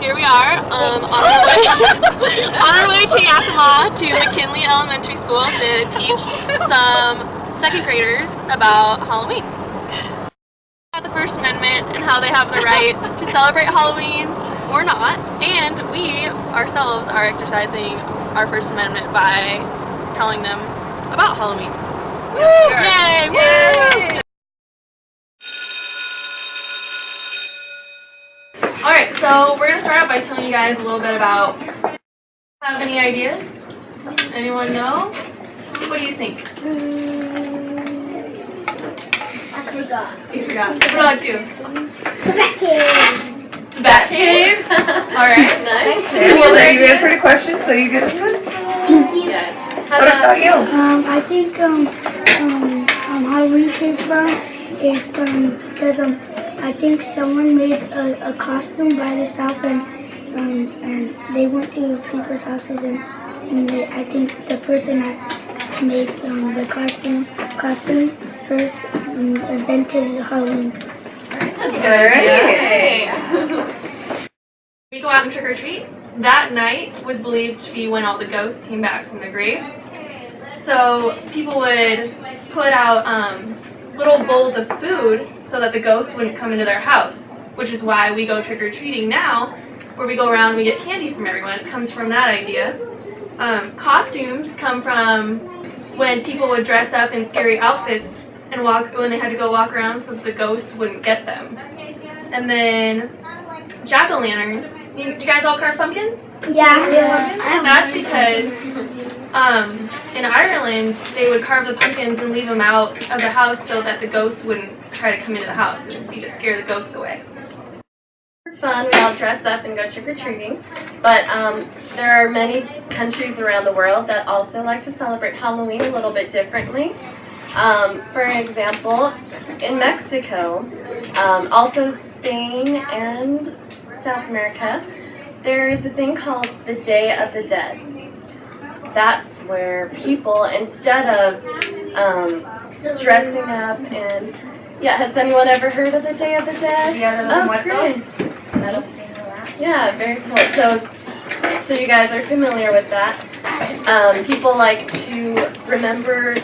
here we are on our way on our way to Yakima to McKinley Elementary School to teach some second graders about Halloween. About the First Amendment and how they have the right to celebrate Halloween or not, and we ourselves are exercising our First Amendment by telling them about Halloween. Woo! Yay! Woo! Alright, so we're going to start out by telling you guys a little bit about, have any ideas? Anyone know? What do you think? I forgot. You forgot. What about you? The Batcave. The Batcave? Alright. Nice. Okay, well then you answered a question, so you get a point. Thank you. What about you? I think Halloween came from is because I think someone made a costume by themselves and they went to people's houses and I think the person that made the costume first invented Halloween. That's good. Alright. We go out and trick or treat. That night was believed to be when all the ghosts came back from the grave. So people would put out little bowls of food so that the ghosts wouldn't come into their house, which is why we go trick-or-treating now, where we go around and we get candy from everyone. It comes from that idea. Costumes come from when people would dress up in scary outfits and when they had to go walk around so that the ghosts wouldn't get them. And then jack-o'-lanterns. Do you guys all carve pumpkins? Yeah. That's because in Ireland, they would carve the pumpkins and leave them out of the house so that the ghosts wouldn't try to come into the house. It would be to scare the ghosts away. For fun, we all dress up and go trick-or-treating, but there are many countries around the world that also like to celebrate Halloween a little bit differently. For example, in Mexico, also Spain and South America, there is a thing called the Day of the Dead. That's where people, instead of dressing up and, has anyone ever heard of the Day of the Dead? Great. Yeah, very cool. So you guys are familiar with that. People like to remember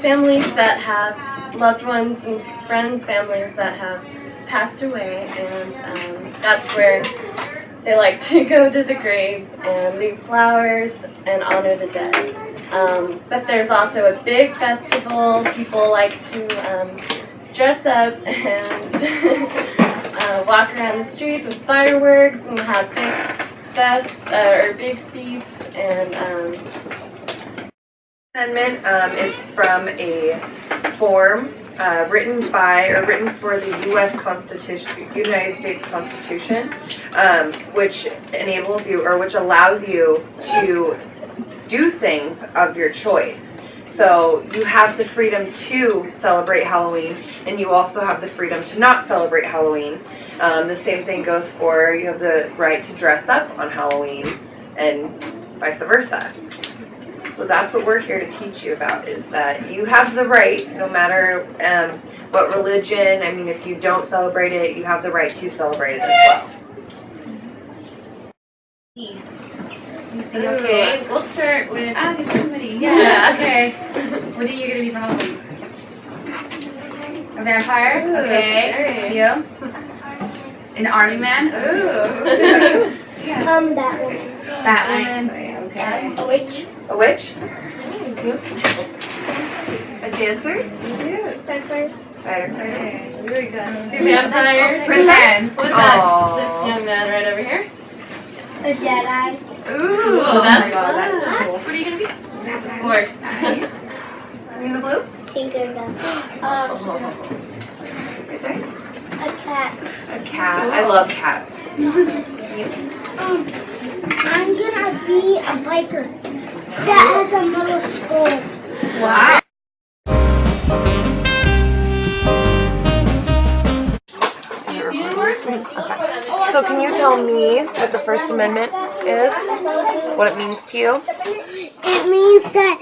families that have loved ones and friends, families that have passed away, and that's where they like to go to the graves and leave flowers and honor the dead. But there's also a big festival. People like to dress up and walk around the streets with fireworks and have big fests or big feasts. And Amendment is from a form written for the U.S. Constitution, United States Constitution, which enables you or which allows you to do things of your choice. So you have the freedom to celebrate Halloween, and you also have the freedom to not celebrate Halloween. The same thing goes for you have the right to dress up on Halloween, and vice versa. So that's what we're here to teach you about, is that you have the right, no matter what religion, I mean, if you don't celebrate it, you have the right to celebrate it as well. Okay, we'll start with... there's somebody. Yeah, okay. What are you going to be for Halloween? A vampire? Ooh, okay. You? An army man? Ooh. Batwoman. Batwoman. Okay. A witch. A witch? A dancer? Fighter. Fighter. Okay, very good. Two vampires. Pretend. What about Aww. this young man right over here? A Jedi. Ooh, Oh that's my God, fun. that's cool. What are you going to be? Sports. Nice. In the blue? Tinkerbell. A cat. A cat. I love cats. I'm gonna be a biker that has a little skull. Wow. So can you tell me what the First Amendment is? What it means to you? It means that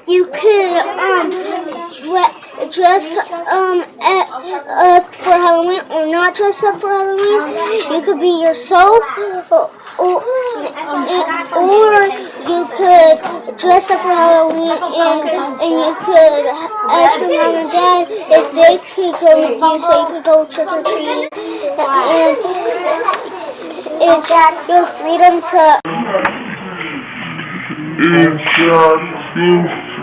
you could dress up for Halloween or not dress up for Halloween. You could be yourself, or you could dress up for Halloween and you could ask your mom and dad if they could go with you so you could go trick or treating. And it's your freedom to. It's your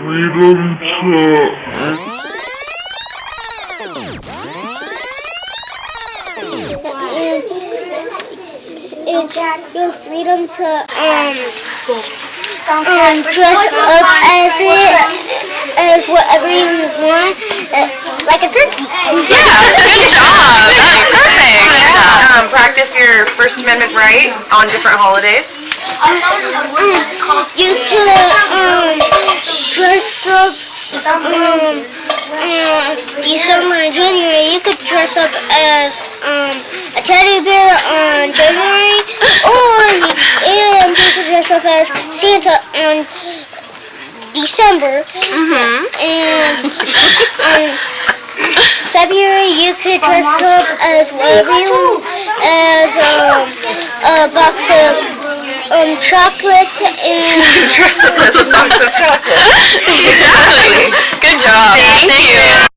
freedom to. It's your freedom to dress up as whatever you want, like a turkey. Yeah, good job. That's perfect. Practice your First Amendment right on different holidays. You could dress up December and January. You could dress up as a teddy bear on January, and you could dress up as Santa on December. And February you could dress up as whatever you want, as a box of chocolates and Dress up as a box of chocolate. Exactly. Good job. Thank you.